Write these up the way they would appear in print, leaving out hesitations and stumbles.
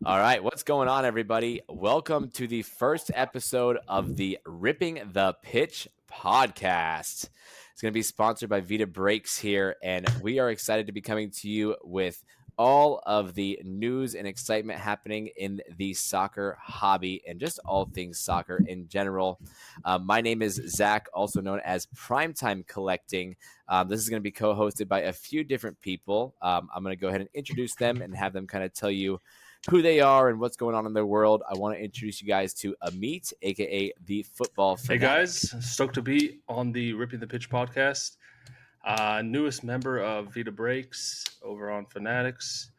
All right, what's going on, everybody? Welcome to the first episode of the Ripping the Pitch podcast. It's going to be sponsored by Vita Breaks here, and we are excited to be coming to you with all of the news and excitement happening in the soccer hobby and just all things soccer in general. My name is Zach, also known as Primetime Collecting. This is going to be co-hosted by a few different people. I'm going to go ahead and introduce them and have them kind of tell you who they are and what's going on in their world. I want to introduce you guys to Amit, aka the Football Fanatic. Hey guys, stoked to be on the Ripping the Pitch podcast. Newest member of Vita Breaks over on Fanatics.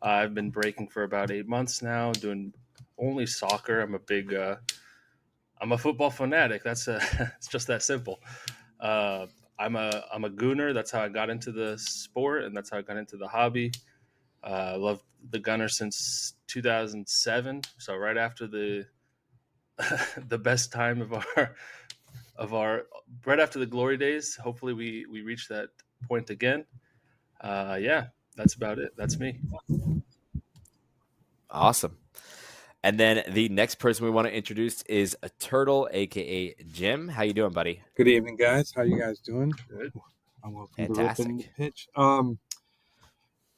I've been breaking for about 8 months now, doing only soccer. I'm a football fanatic. It's just that simple. I'm a gooner. That's how I got into the sport, and that's how I got into the hobby. I loved the Gunner since 2007. So right after the best time of our right after the glory days. Hopefully we reach that point again. Yeah, that's about it. That's me. Awesome. And then the next person we want to introduce is a Turtle, aka Jim. How you doing, buddy? Good evening, guys. How you guys doing? Good. I'm welcome Fantastic. to Ripping the Pitch.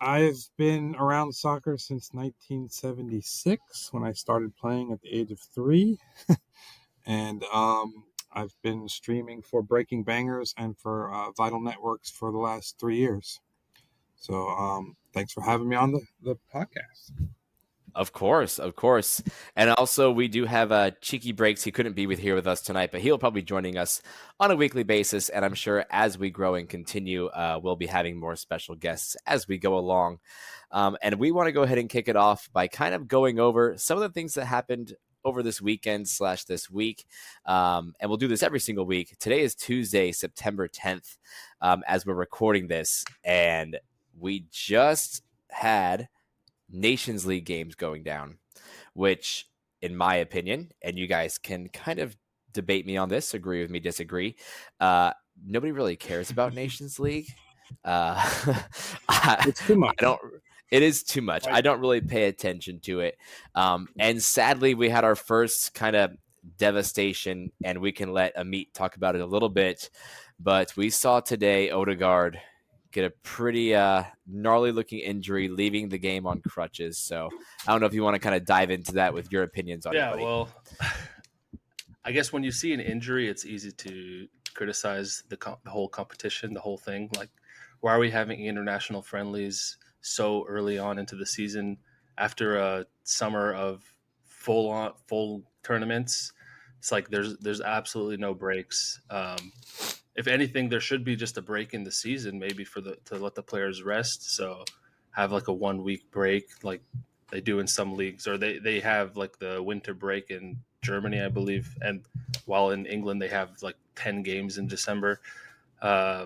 I've been around soccer since 1976 when I started playing at the age of 3. And I've been streaming for Breaking Bangers and for Vital Networks for the last 3 years. So thanks for having me on the podcast. Of course. And also, we do have Cheeky Breaks. He couldn't be here with us tonight, but he'll probably be joining us on a weekly basis. And I'm sure as we grow and continue, we'll be having more special guests as we go along. And we want to go ahead and kick it off by kind of going over some of the things that happened over this weekend / this week. And we'll do this every single week. Today is Tuesday, September 10th, as we're recording this. And we just had Nations League games going down, which, in my opinion, and you guys can kind of debate me on this, agree with me, disagree, nobody really cares about Nations League. It's too much. It is too much. I don't really pay attention to it. And sadly, we had our first kind of devastation, and we can let Amit talk about it a little bit. But we saw today Odegaard get a pretty gnarly looking injury, leaving the game on crutches. So I don't know if you want to kind of dive into that with your opinions on it. Yeah, well, I guess when you see an injury, it's easy to criticize the whole competition, the whole thing. Like, why are we having international friendlies so early on into the season after a summer of full tournaments? It's like there's absolutely no breaks. If anything, there should be just a break in the season, maybe to let the players rest. So have like a 1 week break, like they do in some leagues, or they have like the winter break in Germany, I believe. And while in England, they have like 10 games in December. Yeah,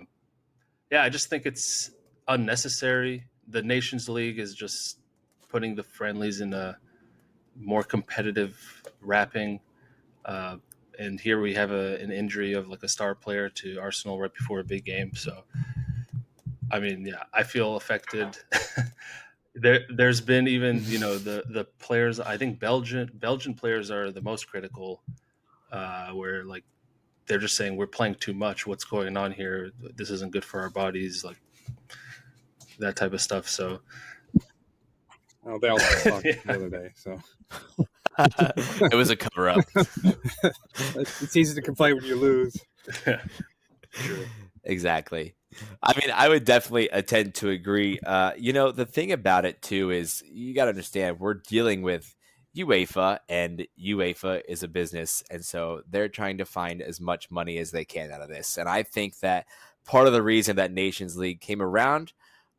I just think it's unnecessary. The Nations League is just putting the friendlies in a more competitive wrapping. And here we have an injury of like a star player to Arsenal right before a big game. So, I mean, yeah, I feel affected. There's been even, the players. I think Belgian players are the most critical, where like they're just saying we're playing too much. What's going on here? This isn't good for our bodies. Like that type of stuff. So, They all talked the other day, so. It was a cover-up. It's easy to complain when you lose. True. Exactly. I mean, I would definitely tend to agree. The thing about it, too, is you got to understand we're dealing with UEFA, and UEFA is a business, and so they're trying to find as much money as they can out of this. And I think that part of the reason that Nations League came around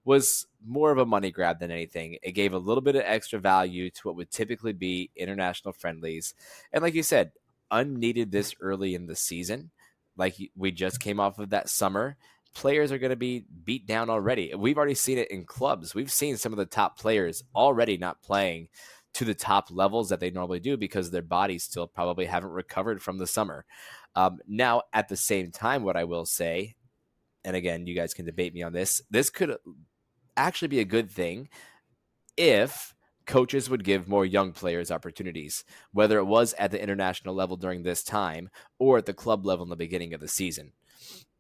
was more of a money grab than anything. It gave a little bit of extra value to what would typically be international friendlies. And like you said, unneeded this early in the season. Like we just came off of that summer. Players are going to be beat down already. We've already seen it in clubs. We've seen some of the top players already not playing to the top levels that they normally do because their bodies still probably haven't recovered from the summer. Now, at the same time, what I will say, and again, you guys can debate me on this could actually be a good thing if coaches would give more young players opportunities, whether it was at the international level during this time or at the club level in the beginning of the season.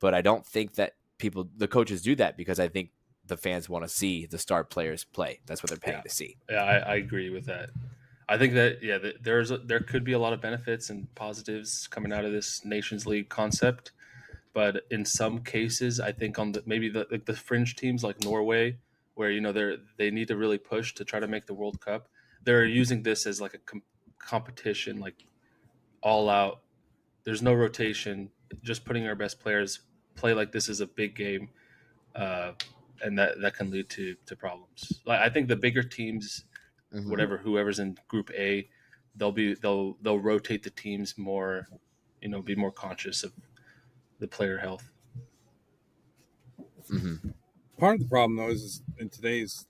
But I don't think that the coaches do that because I think the fans want to see the star players play. That's what they're paying Yeah, to see. yeah, I agree with that. I think that there could be a lot of benefits and positives coming out of this Nations League concept, but in some cases, I think on maybe the fringe teams like Norway, where they need to really push to try to make the World Cup, they're using this as like a competition, like all out. There's no rotation, just putting our best players play like this is a big game, uh, and that can lead to problems. Like I think the bigger teams, Mm-hmm. whoever's in Group A, they'll rotate the teams more, be more conscious of the player health. Mm-hmm. Part of the problem, though, is in today's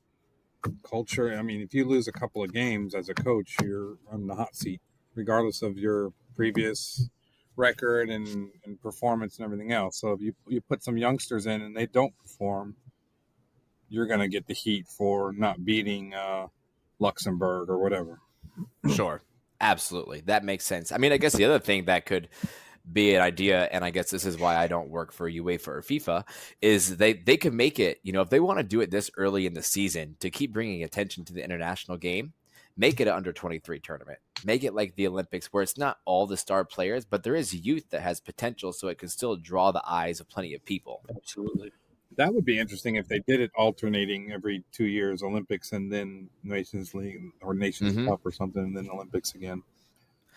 culture. I mean, if you lose a couple of games as a coach, you're on the hot seat, regardless of your previous record and performance and everything else. So if you put some youngsters in and they don't perform, you're going to get the heat for not beating Luxembourg or whatever. Sure. Absolutely. That makes sense. I mean, I guess the other thing that could be an idea, and I guess this is why I don't work for UEFA or FIFA, is they could make it, if they want to do it this early in the season to keep bringing attention to the international game, make it an under 23 tournament. Make it like the Olympics where it's not all the star players, but there is youth that has potential so it can still draw the eyes of plenty of people. Absolutely. That would be interesting if they did it alternating every 2 years, Olympics and then Nations League or Nations Mm-hmm. Cup or something, and then Olympics again.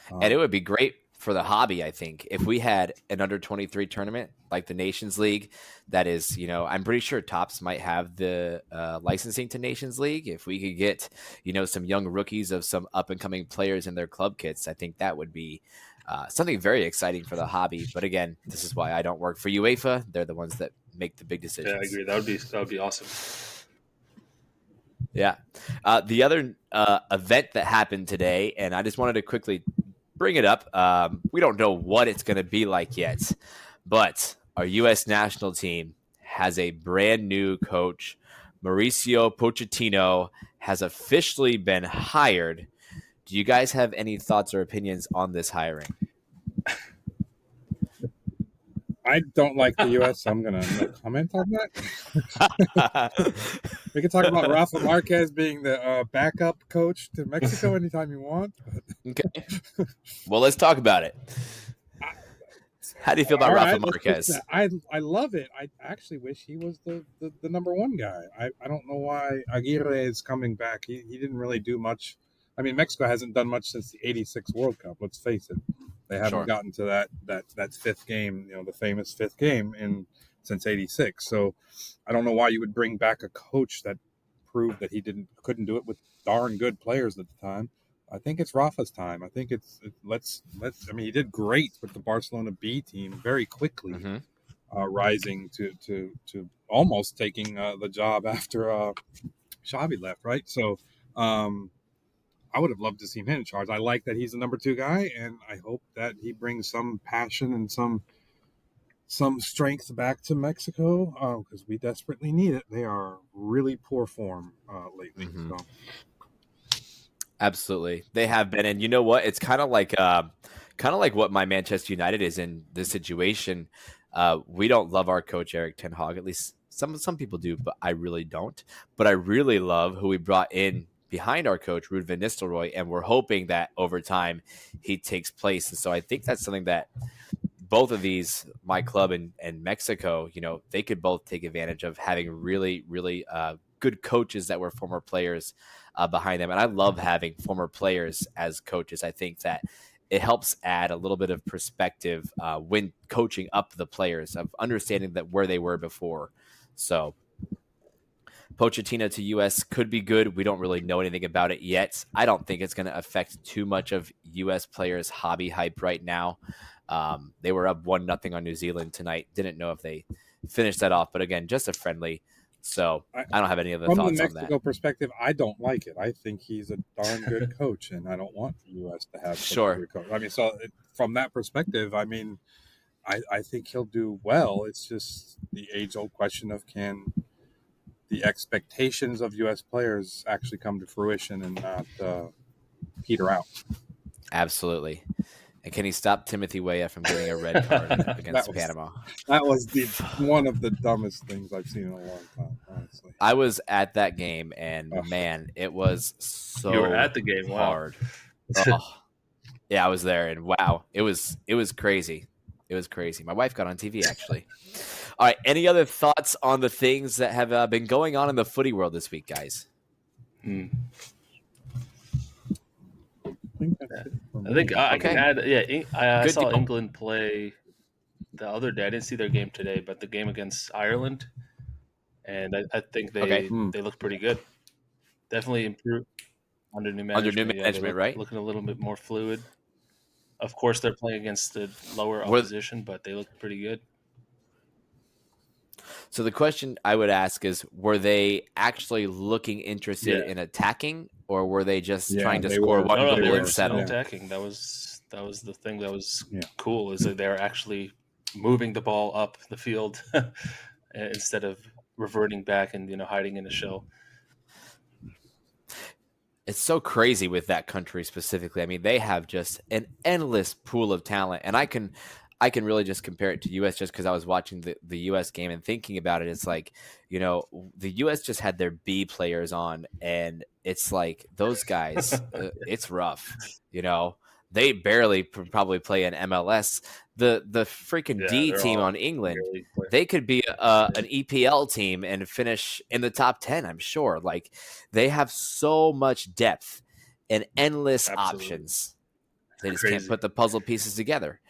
And it would be great for the hobby, I think, if we had an under 23 tournament like the Nations League. That is, I'm pretty sure Tops might have the licensing to Nations League. If we could get, some young rookies of some up and coming players in their club kits, I think that would be something very exciting for the hobby. But again, this is why I don't work for UEFA. They're the ones that make the big decisions. Yeah, I agree. That would be awesome. Yeah. The other event that happened today, and I just wanted to quickly bring it up. We don't know what it's going to be like yet, but our U.S. national team has a brand new coach. Mauricio Pochettino has officially been hired. Do you guys have any thoughts or opinions on this hiring? I don't like the U.S., so I'm going to no comment on that. We can talk about Rafa Marquez being the backup coach to Mexico anytime you want. Okay. Well, let's talk about it. How do you feel about Rafa Marquez? I love it. I actually wish he was the number one guy. I don't know why Aguirre is coming back. He didn't really do much. I mean, Mexico hasn't done much since the '86 World Cup. Let's face it. They haven't gotten to that fifth game, the famous fifth game since '86. So I don't know why you would bring back a coach that proved that he couldn't do it with darn good players at the time. I think it's Rafa's time. I think let's. I mean, he did great with the Barcelona B team very quickly, rising to almost taking the job after Xavi left. Right, so I would have loved to see him in charge. I like that he's the number two guy, and I hope that he brings some passion and some strength back to Mexico because we desperately need it. They are really poor form lately. Mm-hmm. So. Absolutely, they have been, and you know what? It's kind of like what my Manchester United is in this situation. We don't love our coach Eric Ten Hag. At least some people do, but I really don't. But I really love who we brought in behind our coach Ruud van Nistelrooy, and we're hoping that over time he takes place. And so I think that's something that both of these, my club and Mexico, they could both take advantage of having really, really good coaches that were former players behind them. And I love having former players as coaches. I think that it helps add a little bit of perspective when coaching up the players of understanding that where they were before. So Pochettino to U.S. could be good. We don't really know anything about it yet. I don't think it's going to affect too much of U.S. players' hobby hype right now. They were up 1-0 on New Zealand tonight. Didn't know if they finished that off, but again, just a friendly. So I don't have any other thoughts on that. From the Mexico perspective, I don't like it. I think he's a darn good coach, and I don't want the U.S. to have such a good coach. I mean, so from that perspective, I mean, I think he'll do well. It's just the age-old question of can the expectations of U.S. players actually come to fruition and not peter out. Absolutely. And can he stop Timothy Weah from getting a red card that against was Panama? that was one of the dumbest things I've seen in a long time, honestly. I was at that game, and Ugh. man, it was You were so at the game. Wow. hard. Oh, yeah, I was there, and wow, it was crazy. It was crazy. My wife got on TV, actually. All right, any other thoughts on the things that have been going on in the footy world this week, guys? I think that's it for I think me. I can Okay. add. Yeah, I Good saw deal. England play the other day. I didn't see their game today, but the game against Ireland, and I think Okay. they look pretty good. Definitely improved under new Under new management. Yeah, they management, look right? looking a little bit more fluid. Of course, they're playing against the lower Were, opposition, but they look pretty good. so the question I would ask is, were they actually looking interested Yeah. in attacking, or were they just Yeah, trying to they score were. one No, They they goal were and were. interested in Yeah. settle? attacking. That was the thing that was Yeah. cool, is that they're actually moving the ball up the field instead of reverting back and hiding in a shell. It's so crazy with that country specifically. I mean, they have just an endless pool of talent, and I can really just compare it to US just because I was watching the US game and thinking about it. It's like, the US just had their B players on, and it's like those guys, it's rough. They barely probably play in MLS. The freaking Yeah, D they're team all on England, Premier League players. they could be an EPL team and finish in the top 10, I'm sure. Like, they have so much depth and endless Absolutely options. They just can't crazy. put the puzzle pieces together.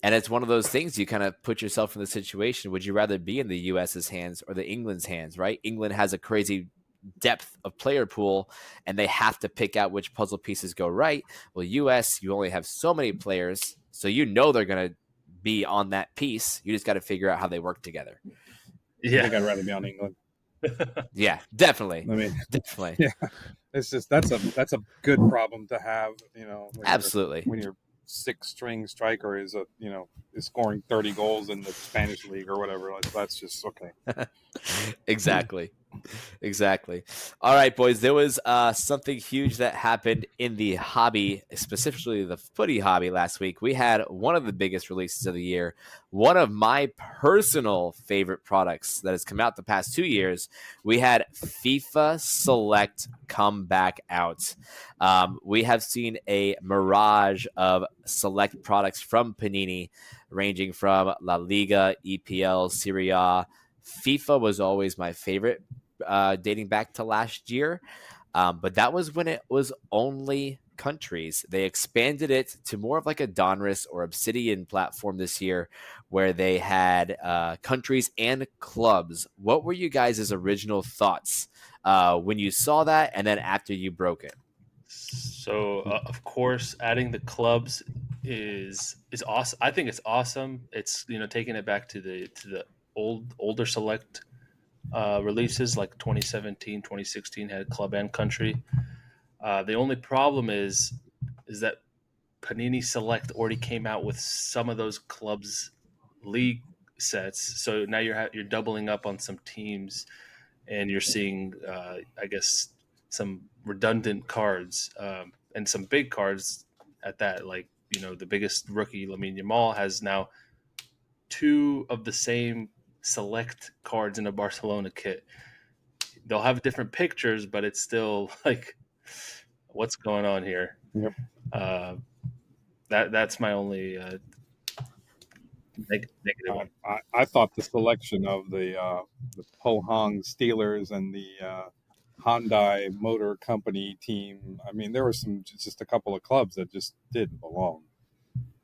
And it's one of those things, you kind of put yourself in the situation. Would you rather be in the US's hands or the England's hands, right? England has a crazy depth of player pool, and they have to pick out which puzzle pieces go right. Well, US, you only have so many players, so they're going to be on that piece. You just got to figure out how they work together. I Yeah, think I'd rather be on England. Yeah, definitely. I mean, Definitely. yeah, it's just that's a good problem to have. Absolutely. When your sixth string striker is scoring 30 goals in the Spanish league or whatever. That's just okay. Exactly. All right, boys. There was something huge that happened in the hobby, specifically the footy hobby last week. We had one of the biggest releases of the year, one of my personal favorite products that has come out the past 2 years. We had FIFA Select come back out. We have seen a mirage of select products from Panini, ranging from La Liga, EPL, Serie A. FIFA was always my favorite, dating back to last year. But that was when it was only countries. They expanded it to more of like a Donruss or Obsidian platform this year, where they had countries and clubs. What were you guys' original thoughts when you saw that, and then after you broke it? So of course, adding the clubs is awesome. I think it's awesome. It's taking it back to the older select releases like 2017, 2016 had club and country. The only problem is that Panini Select already came out with some of those clubs league sets, so now you're doubling up on some teams, and you're seeing I guess some redundant cards, and some big cards at that. Like the biggest rookie Lamine Yamal has now two of the same select cards in a Barcelona kit. They'll have different pictures, but it's still like, what's going on here? Yep. That's my only negative. I thought the selection of the Pohang Steelers and the Hyundai Motor Company team. I mean, there were just a couple of clubs that just didn't belong.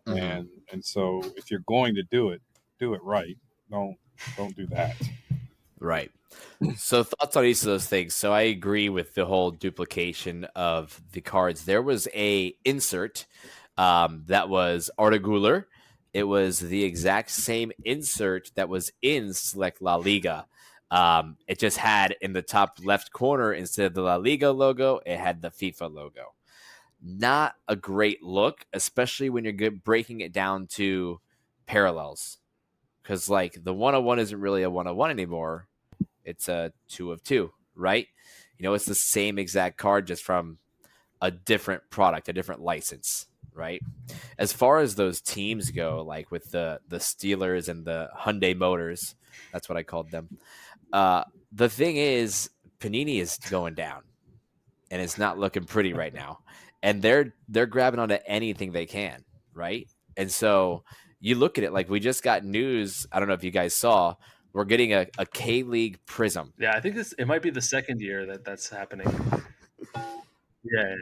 Mhm. And so if you're going to do it right. Don't do that. Right. So thoughts on each of those things. So I agree with the whole duplication of the cards. There was a insert that was Articular. It was the exact same insert that was in Select La Liga. It just had in the top left corner, instead of the La Liga logo, it had the FIFA logo. Not a great look, especially when you're breaking it down to parallels. Because like the 101 isn't really a 101 anymore. It's a 2 of 2, right? It's the same exact card, just from a different product, a different license, right? As far as those teams go, like with the Steelers and the Hyundai Motors, that's what I called them. Uh, the thing is, Panini is going down, and it's not looking pretty right now. And they're grabbing onto anything they can, right? And so you look at it, like we just got news. I don't know if you guys saw, we're getting a K League Prism. Yeah, I think it might be the second year that that's happening. Yeah,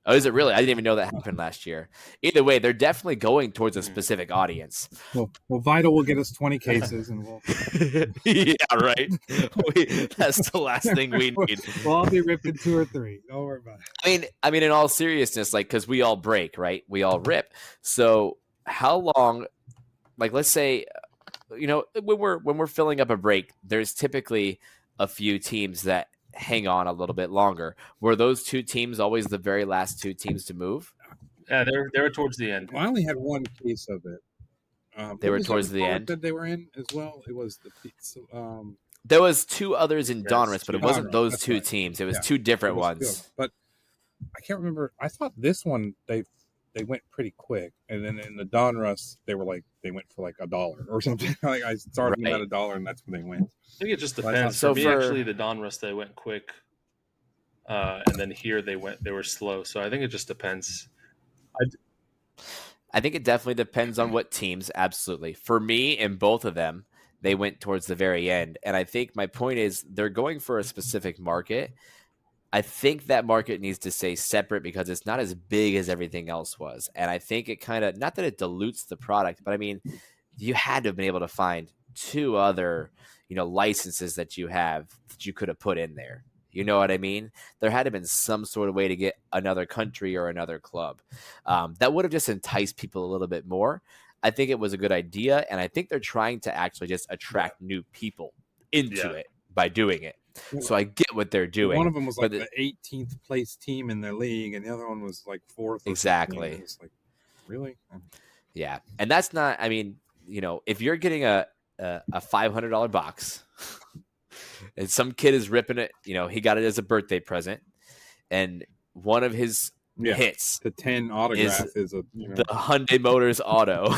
Oh, is it really? I didn't even know that happened last year. Either way, they're definitely going towards a Mhm. specific audience. Well, Vital will get us 20 cases, and Yeah, right. That's the last thing we need. we'll all be ripped in 2 or 3. Don't worry about it. I mean, in all seriousness, like, because we all break, right? We all rip. So how long? Like, let's say, when we're filling up a break, there's typically a few teams that hang on a little bit longer. Were those 2 teams always the very last 2 teams to move? yeah, they were towards the end. Well, I only had one case of it. They What were was towards other the product end. that they were in as well? It was the There was 2 others in Yes, Donruss, but it wasn't Donruss, those that's 2 right. teams. It was Yeah, 2 it different was 2 of ones. them. But I can't remember. I thought this one they went pretty quick, and then in the Donruss they went for like $1 or something. Like I started them Right. at $1, and that's when they went. I think it just Well, depends. so For me, for- actually, the Donruss they went quick, and then here they were slow. So I think it just depends. I think it definitely depends on what teams. Absolutely. For me, in both of them, they went towards the very end. And I think my point is they're going for a specific market. I think that market needs to stay separate because it's not as big as everything else was. And I think it kind of, not that it dilutes the product, but I mean, you had to have been able to find 2 other, licenses that you could have put in there. You know what I mean? There had to have been some sort of way to get another country or another club. That would have just enticed people a little bit more. I think it was a good idea, and I think they're trying to actually just attract new people into it by doing it. So I get what they're doing. One of them was like but the 18th place team in their league, and the other one was like 4th. Or Exactly. It was like, really? Yeah, and that's not. I mean, if you're getting a $500 box, and some kid is ripping it, he got it as a birthday present, and one of his hits, The 10 autograph is a the Hyundai Motors auto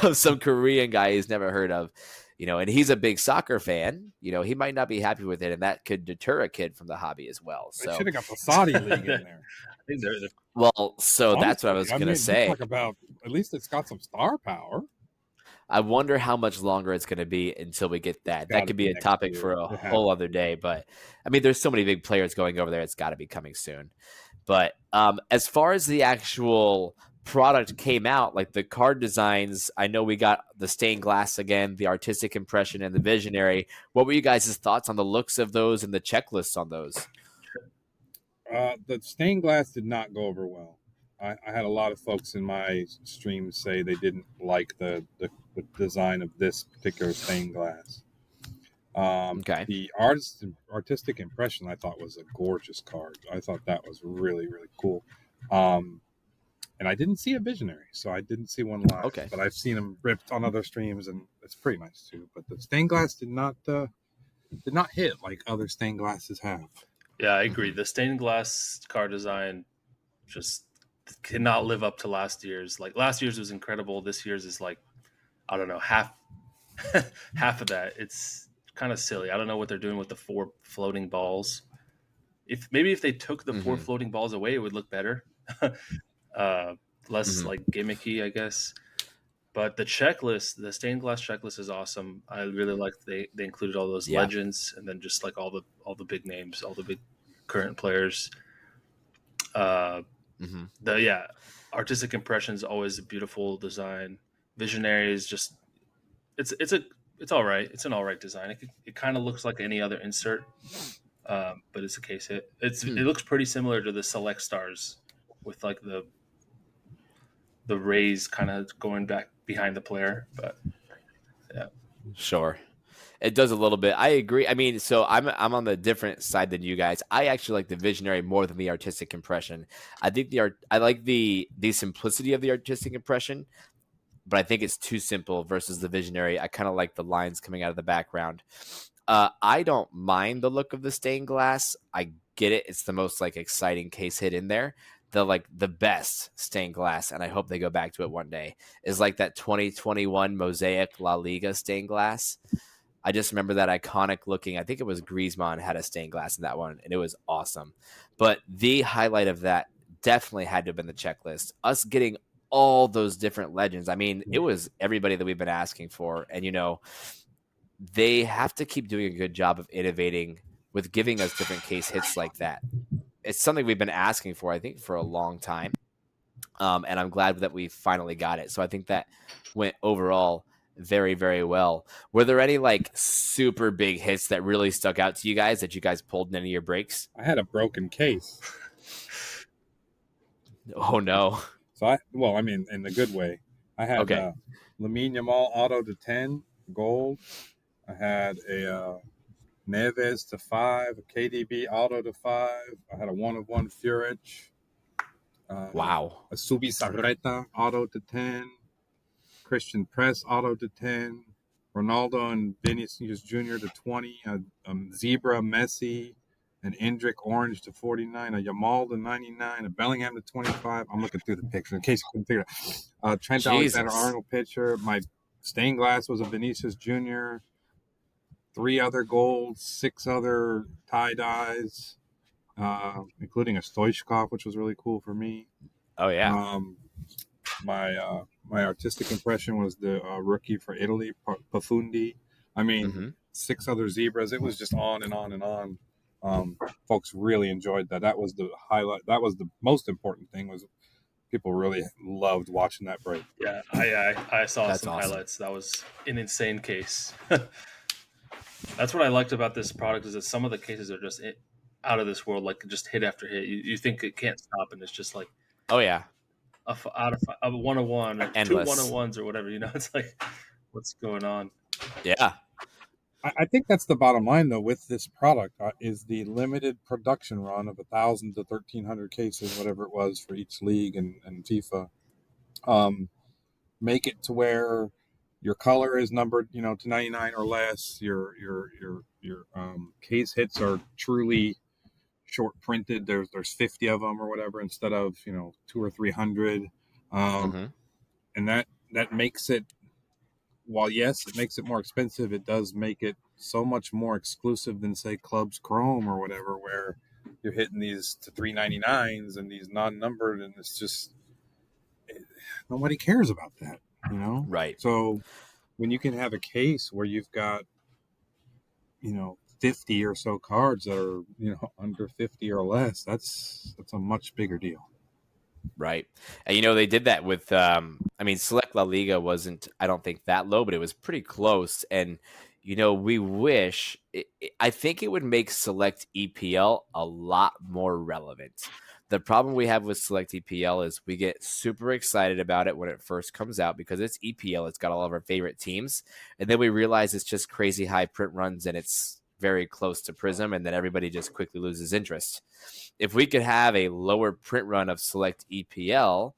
of some Korean guy he's never heard of, and he's a big soccer fan. He might not be happy with it, and that could deter a kid from the hobby as well. They So should have got the Saudi league in there. I think they're well, so that's what I was Honestly, gonna say. Talk about, at least it's got some star power. I wonder how much longer it's going to be until we get that. That could be a next topic year. for a It has whole to other day. But I mean, there's so many big players going over there. It's got to be coming soon. But as far as the actual product came out, like the card designs, I know we got the stained glass again, the artistic impression, and the visionary. What were you guys' thoughts on the looks of those and the checklists on those? The stained glass did not go over well. I had a lot of folks in my stream say they didn't like the design of this particular stained glass. Okay. The artistic impression I thought was a gorgeous card. I thought that was really, really cool. And I didn't see a visionary, so I didn't see one live. Okay. But I've seen them ripped on other streams, and it's pretty nice too. But the stained glass did not hit like other stained glasses have. Yeah, I agree. The stained glass car design just cannot live up to last year's. Like last year's was incredible. This year's is like, I don't know, half of that. It's kind of silly. I don't know what they're doing with the 4 floating balls. If they took the 4 floating balls away, it would look better. Less like gimmicky, I guess. But the checklist, the stained glass checklist is awesome. I really liked they included all those legends and then just like all the big names, all the big current players. The artistic impression is always a beautiful design. Visionary is just it's all right. It's an all right design. It kind of looks like any other insert, but it's a case hit. It looks pretty similar to the Select Stars with like the rays kind of going back behind the player, but yeah, sure, it does a little bit. I agree. I mean, so I'm on the different side than you guys. I actually like the visionary more than the artistic impression. I think I like the simplicity of the artistic impression, but I think it's too simple versus the visionary. I kind of like the lines coming out of the background. I don't mind the look of the stained glass. I get it. It's the most like exciting case hit in there. The best stained glass, and I hope they go back to it one day, is like that 2021 Mosaic La Liga stained glass. I just remember that iconic looking. I think it was Griezmann had a stained glass in that one, and it was awesome. But the highlight of that definitely had to have been the checklist. Us getting all those different legends. I mean, it was everybody that we've been asking for, and they have to keep doing a good job of innovating with giving us different case hits like that. It's something we've been asking for, I think, for a long time. And I'm glad that we finally got it. So I think that went overall very, very well. Were there any like super big hits that really stuck out to you guys that you guys pulled in any of your breaks? I had a broken case. Oh no. So I mean, in the good way. I had Okay. Lamine Yamal auto to 10 gold. I had a Neves to 5, a KDB auto to 5. I had a 1-of-1 Furich, Wow. a Subi Sarreta auto to 10, Christian Press auto to 10, Ronaldo and Vinicius Jr. to 20, a Zebra Messi, an Endrick Orange to 49, a Yamal to 99, a Bellingham to 25. I'm looking through the picture in case you couldn't figure it out. Trent Jesus. Alexander-Arnold pitcher. My stained glass was a Vinicius Jr., 3 other golds, 6 other tie-dyes, including a Stoichkov, which was really cool for me. Oh yeah. My artistic impression was the rookie for Italy, Pafundi. I mean, Mm-hmm. 6 other zebras. It was just on and on and on. Folks really enjoyed that. That was the highlight. That was the most important thing. Was people really loved watching that break. Yeah, I saw That's some awesome. highlights. That was an insane case. That's what I liked about this product is that some of the cases are just out of this world, like just hit after hit. You think it can't stop, and it's just like Oh yeah. out of a 101 or two Endless. 101s or whatever. It's like, what's going on? Yeah. I think that's the bottom line, though, with this product is the limited production run of 1,000 to 1,300 cases, whatever it was for each league and FIFA. Make it to where your color is numbered, to 99 or less. Your case hits are truly short printed. There's 50 of them or whatever instead of 2 or 300, Mm-hmm. and that makes it. While yes, it makes it more expensive, it does make it so much more exclusive than say Club's Chrome or whatever, where you're hitting these to 399s and these non-numbered, and it's just nobody cares about that. Right. So when you can have a case where you've got 50 or so cards that are under 50 or less, that's a much bigger deal. Right. And they did that with I mean Select La Liga wasn't I don't think that low, but it was pretty close. And we wish I think it would make Select EPL a lot more relevant. The problem we have with Select EPL is we get super excited about it when it first comes out because it's EPL, it's got all of our favorite teams, and then we realize it's just crazy high print runs and it's very close to Prism, and then everybody just quickly loses interest. If we could have a lower print run of Select EPL,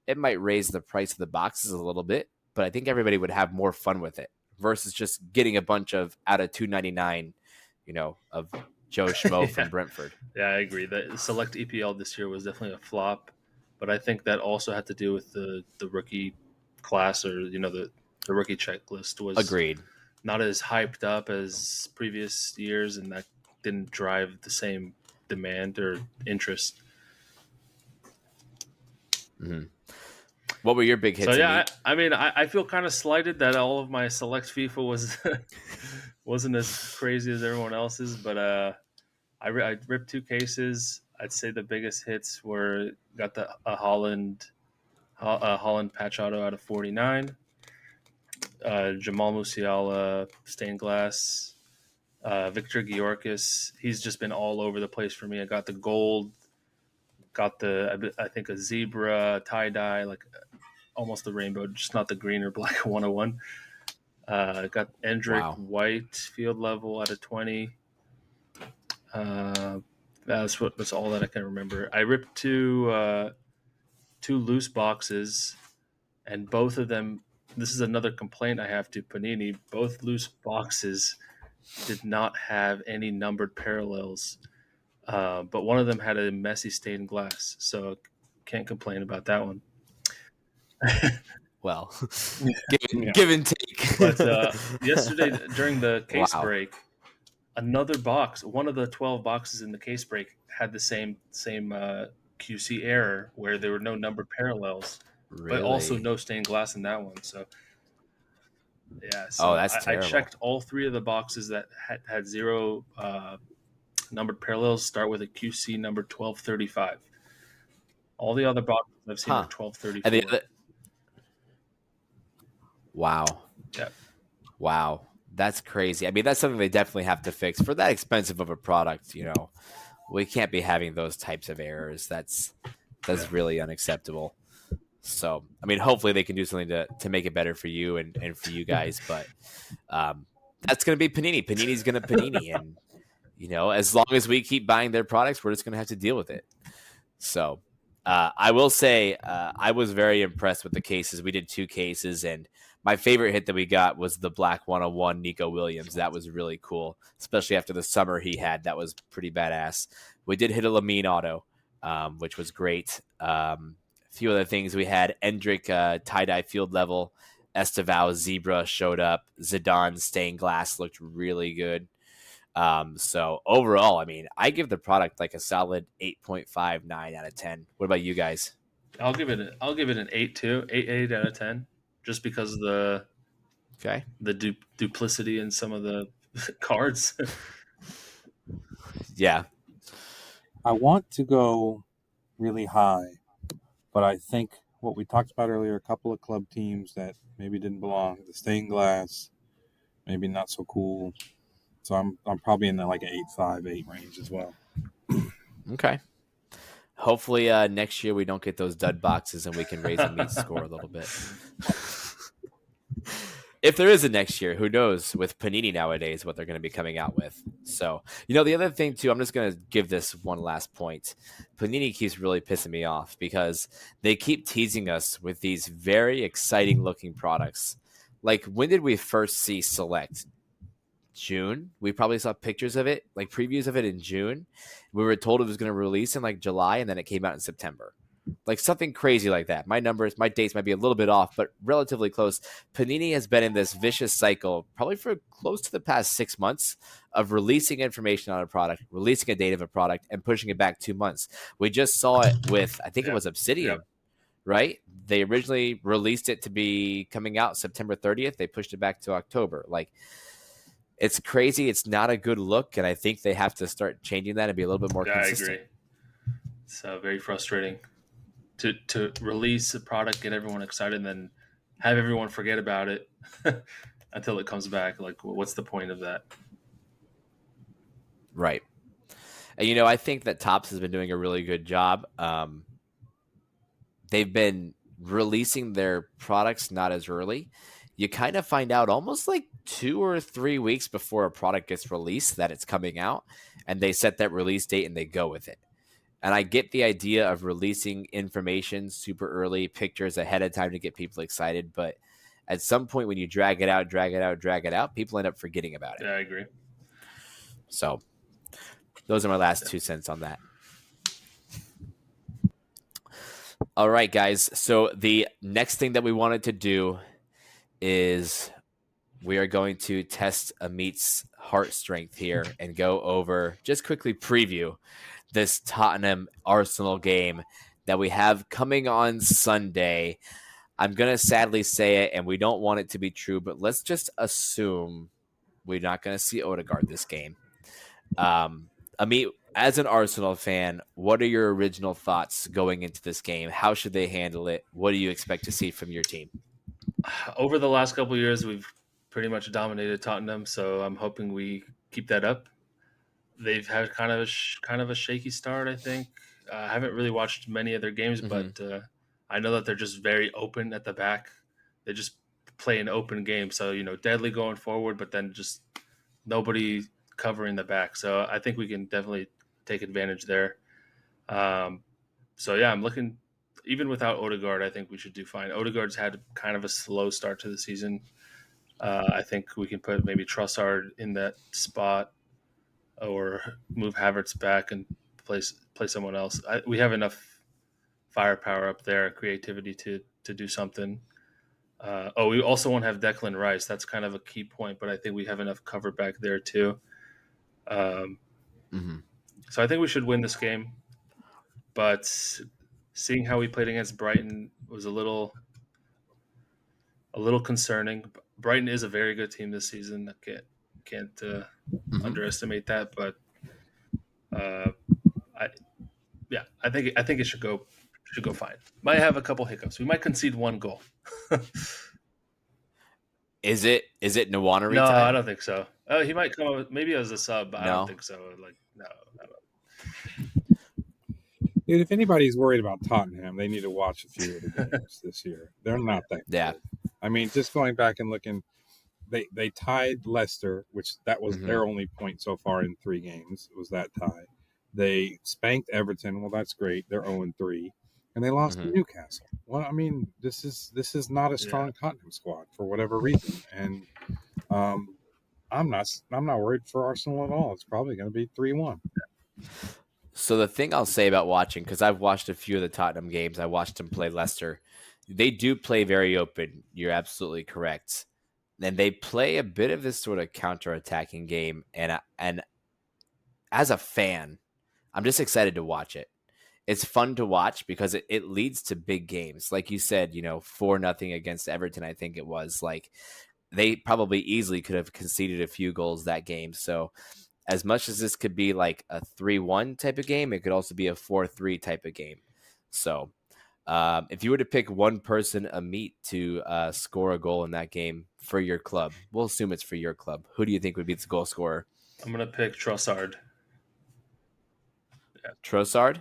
it might raise the price of the boxes a little bit, but I think everybody would have more fun with it versus just getting a bunch of out of $2.99, of Joe Schmo Yeah. from Brentford. Yeah, I agree. The Select EPL this year was definitely a flop, but I think that also had to do with the rookie class, or the rookie checklist was Agreed. not as hyped up as previous years, and that didn't drive the same demand or interest. Mm-hmm. What were your big hits? So yeah, I mean, I feel kind of slighted that all of my Select FIFA wasn't as crazy as everyone else's, but I ripped 2 cases. I'd say the biggest hits got the Holland patch auto out of 49, Jamal Musiala stained glass, Victor Georgis. He's just been all over the place for me. I got the gold, got I think a zebra tie dye, like almost the rainbow, just not the green or black 101. Got Endrick Wow. White field level out of 20. That's all that I can remember. I ripped 2 loose boxes, and both of them. This is another complaint I have to Panini. Both loose boxes did not have any numbered parallels, but one of them had a messy stained glass. So can't complain about that one. Well, Yeah. give and take. But yesterday during the case Wow. break, another box, one of the 12 boxes in the case break, had the same QC error where there were no numbered parallels, but also Really? no stained glass in that one. So yeah, Oh, so that's I terrible. checked all three of the boxes that had zero numbered parallels. Start with a QC number 1235. All the other boxes I've seen are Huh. And the 1234. other, wow. Yeah, Wow. That's crazy. I mean, that's something they definitely have to fix for that expensive of a product. We can't be having those types of errors. yeah, That's really unacceptable. So, I mean, hopefully they can do something to make it better for you and for you guys. But um, that's going to be Panini. Panini's going to Panini. And, as long as we keep buying their products, we're just going to have to deal with it. So I will say I was very impressed with the cases. We did 2 cases, and my favorite hit that we got was the Black 101 Nico Williams. That was really cool, especially after the summer he had. That was pretty badass. We did hit a Lamine auto, which was great. A few other things we had Endrick tie-dye field level. Esteval Zebra showed up. Zidane stained glass looked really good. So overall, I mean, I give the product like a solid 8.59 out of 10. What about you guys? I'll give it an 8 too, 8 out of 10, just because of the Okay. duplicity in some of the cards. Yeah. I want to go really high, but I think what we talked about earlier, a couple of club teams that maybe didn't belong, the stained glass, maybe not so cool. So I'm probably in the like an 8.58 range as well. Okay. Hopefully next year we don't get those dud boxes and we can raise a meat score a little bit. If there is a next year, who knows with Panini nowadays what they're going to be coming out with. So, the other thing too, I'm just going to give this one last point. Panini keeps really pissing me off because they keep teasing us with these very exciting looking products. Like, when did we first see Select? June. We probably saw pictures of it, like previews of it in June. We were told it was going to release in like July, and then it came out in September. Like something crazy like that. My dates might be a little bit off, but relatively close. Panini has been in this vicious cycle probably for close to the past 6 months of releasing information on a product, releasing a date of a product, and pushing it back 2 months. We just saw it with, I think it Yeah, was yep. Obsidian, right? They originally released it to be coming out September 30th. They pushed it back to October. Like, it's crazy. It's not a good look, and I think they have to start changing that and be a little bit more Yeah, I agree. consistent. It's very frustrating to release a product, get everyone excited, and then have everyone forget about it until it comes back. Like, what's the point of that? Right. And I think that Topps has been doing a really good job. They've been releasing their products not as early. You kind of find out almost like 2 or 3 weeks before a product gets released that it's coming out, and they set that release date and they go with it. And I get the idea of releasing information super early, pictures ahead of time to get people excited. But at some point, when you drag it out, drag it out, drag it out, people end up forgetting about it. Yeah, I agree. So those are my last 2 cents on that. All right, guys. So the next thing that we wanted to do is we are going to test Amit's heart strength here and go over, just quickly preview this Tottenham Arsenal game that we have coming on Sunday. I'm going to sadly say it, and we don't want it to be true, but let's just assume we're not going to see Odegaard this game. Amit, as an Arsenal fan, what are your original thoughts going into this game? How should they handle it? What do you expect to see from your team? Over the last couple of years, we've pretty much dominated Tottenham, so I'm hoping we keep that up. They've had kind of a shaky start, I think. I haven't really watched many of their games, Mm-hmm. but I know that they're just very open at the back. They just play an open game, so deadly going forward, but then just nobody covering the back. So I think we can definitely take advantage there. Um, so yeah, I'm looking. Even without Odegaard, I think we should do fine. Odegaard's had kind of a slow start to the season. I think we can put maybe Trossard in that spot, or move Havertz back and play someone else. We have enough firepower up there, creativity to do something. We also won't have Declan Rice. That's kind of a key point, but I think we have enough cover back there too. Um, Mm-hmm. so I think we should win this game. But seeing how we played against Brighton was a little concerning. Brighton is a very good team this season. I can't Mm-hmm. underestimate that. But uh, I I think it should go fine. Might have a couple hiccups. We might concede one goal. Is it Nwaneri No, I time? don't think so. He might come up maybe as a sub, but I don't No. think so. Like no, I don't. Dude, if anybody's worried about Tottenham, they need to watch a few of the games this year. They're not that Yeah. good. I mean, just going back and looking, they tied Leicester, which that was Mm-hmm. their only point so far in 3 games. Was that tie? They spanked Everton. Well, that's great. They're 0-3, and they lost to Mm-hmm. Newcastle. Well, I mean, this is not a strong Tottenham squad for whatever reason, and I'm not worried for Arsenal at all. It's probably going to be 3-1. So the thing I'll say about watching, because I've watched a few of the Tottenham games, I watched them play Leicester. They do play very open. You're absolutely correct. And they play a bit of this sort of counter-attacking game. And as a fan, I'm just excited to watch it. It's fun to watch because it leads to big games. Like you said, 4-0 against Everton, I think it was. Like, they probably easily could have conceded a few goals that game. So as much as this could be like a 3-1 type of game, it could also be a 4-3 type of game. So if you were to pick one person, a meet, to score a goal in that game for your club, we'll assume it's for your club. Who do you think would be the goal scorer? I'm gonna pick Trossard. Yeah. Trossard?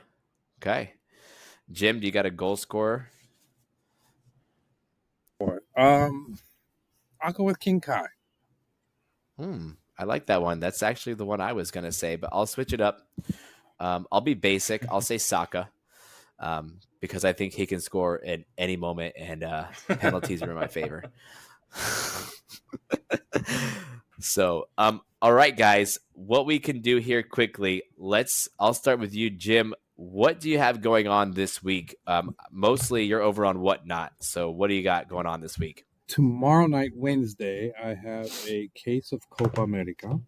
Okay. Jim, do you got a goal scorer? I'll go with King Kai. I like that one. That's actually the one I was going to say, but I'll switch it up. I'll be basic. I'll say Saka because I think he can score at any moment, and penalties are in my favor. So, all right, guys, what we can do here quickly, I'll start with you, Jim. What do you have going on this week? Mostly you're over on Whatnot. So what do you got going on this week? Tomorrow night, Wednesday, I have a case of Copa America.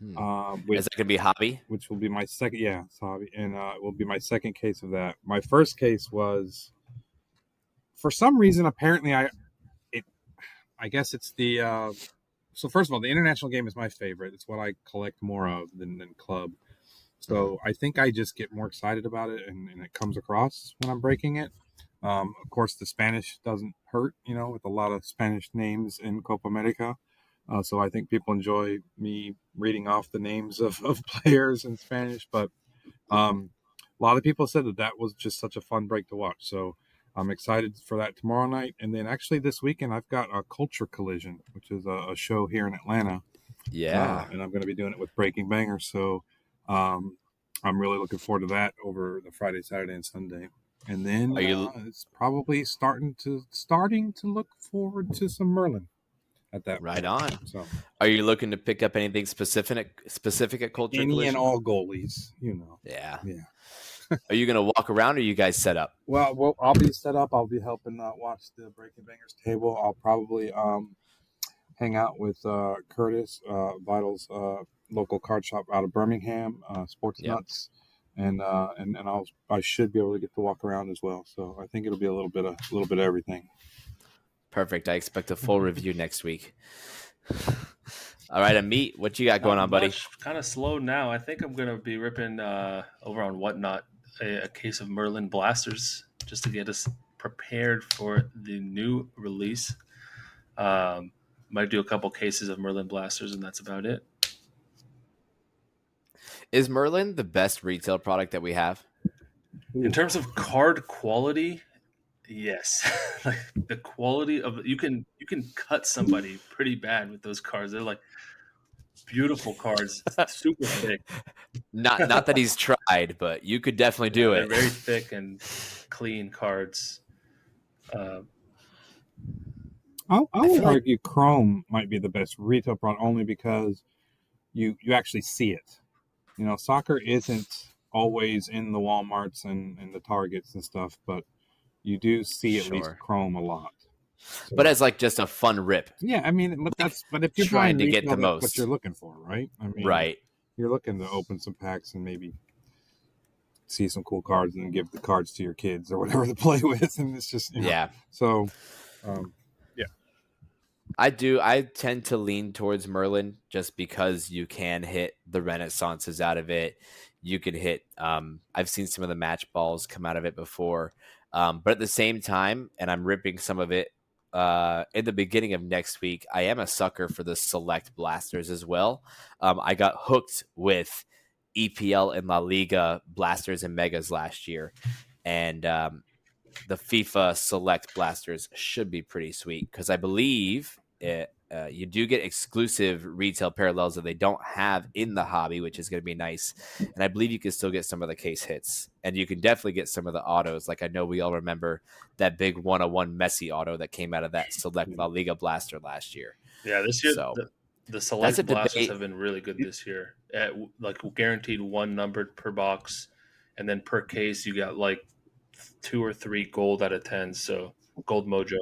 Is that going to be a hobby? Which will be my second, it's hobby, and it will be my second case of that. My first case was, for some reason, apparently, I guess it's the. So first of all, the international game is my favorite. It's what I collect more of than club. So I think I just get more excited about it, and it comes across when I'm breaking it. Of course, the Spanish doesn't hurt, with a lot of Spanish names in Copa America. So I think people enjoy me reading off the names of players in Spanish. But a lot of people said that was just such a fun break to watch. So I'm excited for that tomorrow night. And then actually this weekend, I've got a Culture Collision, which is a show here in Atlanta. Yeah. And I'm going to be doing it with Breaking Bangers. So I'm really looking forward to that over the Friday, Saturday, and Sunday. And then it's probably starting to look forward to some Merlin at that right point. on. So, are you looking to pick up anything specific at Culture any Collision? and all goalies, Yeah. Yeah. Are you going to walk around, or are you guys set up? Well, I'll be set up. I'll be helping watch the Breaking Bangers table. I'll probably hang out with Curtis, Vital's local card shop out of Birmingham, Sports Nuts, and I should be able to get to walk around as well. So I think it'll be a little bit of everything. Perfect. I expect a full review next week. All right, Amit, what you got going on, buddy? Kind of slow now. I think I'm gonna be ripping over on Whatnot a case of Merlin Blasters just to get us prepared for the new release. Might do a couple cases of Merlin Blasters, and that's about it. Is Merlin the best retail product that we have? In terms of card quality, yes. Like the quality of you can cut somebody pretty bad with those cards. They're like beautiful cards, super thick. Not that he's tried, but you could definitely do it. They're very thick and clean cards. I I would feel like argue Chrome might be the best retail product only because you actually see it. You know, soccer isn't always in the Walmarts and the Targets and stuff, but you do see at least sure, Chrome a lot. but So as like just a fun rip, yeah, I mean, but if you're trying buying to get retail, the that's what you're most. looking for, right? I mean, Right. you're looking to open some packs and maybe see some cool cards and give the cards to your kids or whatever to play with, and it's just Yeah. so um, yeah, I do. I tend to lean towards Merlin just because you can hit the renaissances out of it. You can hit. I've seen some of the match balls come out of it before, but at the same time, and I'm ripping some of it in the beginning of next week. I am a sucker for the select blasters as well. I got hooked with EPL and La Liga blasters and megas last year, and the FIFA Select blasters should be pretty sweet because I believe you do get exclusive retail parallels that they don't have in the hobby, which is going to be nice. And I believe you can still get some of the case hits, and you can definitely get some of the autos. Like I know we all remember that big 101 Messi auto that came out of that Select La Liga blaster last year. Yeah, this year So the that's a select blasters debate. have been really good this year. At like guaranteed one numbered per box, and then per case you got like 2 or 3 gold out of 10. So gold mojo.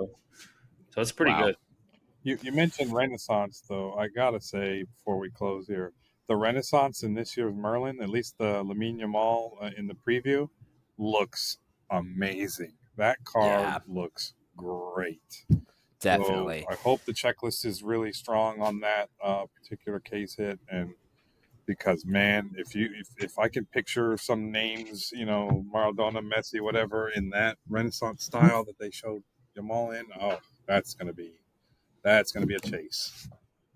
So it's pretty Wow. good. you mentioned Renaissance though. I gotta say before we close here, the Renaissance in this year's Merlin, at least the Lamine Yamal in the preview, looks amazing. That card Yeah, looks great. So definitely. I hope the checklist is really strong on that particular case hit, and because man, if I can picture some names, Maradona, Messi, whatever, in that Renaissance style that they showed Jamal in, oh, that's gonna be a chase.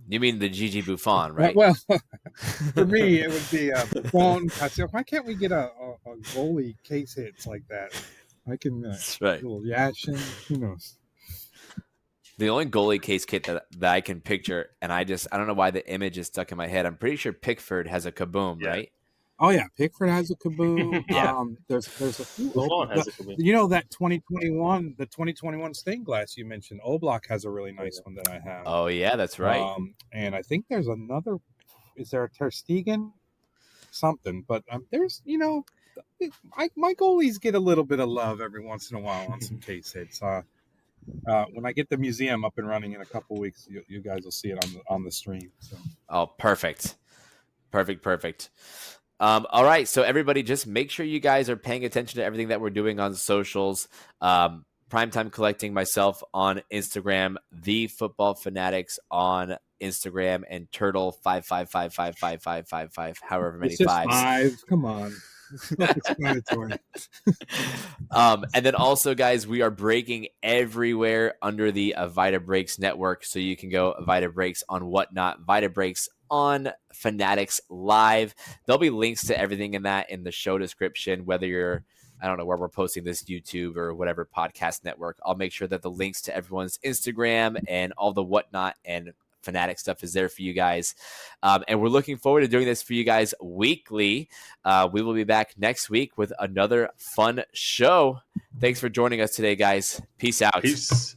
You mean the Gigi Buffon, Well, right? well for me, it would be Buffon. I said, why can't we get a goalie case hits like that? I can That's right. little Yashin, who knows? The only goalie case kit that I can picture, and I don't know why the image is stuck in my head. I'm pretty sure Pickford has a kaboom, Yeah. right? Oh yeah, Pickford has a kaboom. Yeah. There's a few Buffon Oblak. has it for me. That 2021 stained glass you mentioned. Oblak has a really nice one that I have. Oh yeah, that's right. And I think there's another. Is there a Ter Stegen? Something, but there's my goalies get a little bit of love every once in a while on some case hits. When I get the museum up and running in a couple weeks, you guys will see it on the stream. So. Oh, perfect. Perfect, perfect. All right, so everybody, just make sure you guys are paying attention to everything that we're doing on socials. Primetime Collecting myself on Instagram, The Football Fanatics on Instagram, and Turtle 5555555, however many It's just fives. 5. Come on. It's self-explanatory. And then also, guys, we are breaking everywhere under the Vita Breaks network. So you can go Vita Breaks on Whatnot, Vita Breaks on Fanatics Live. There'll be links to everything in that in the show description, whether you're, I don't know where we're posting this, YouTube or whatever podcast network. I'll make sure that the links to everyone's Instagram and all the Whatnot and Fanatic stuff is there for you guys. And we're looking forward to doing this for you guys weekly. We will be back next week with another fun show. Thanks for joining us today, guys. Peace out. Peace.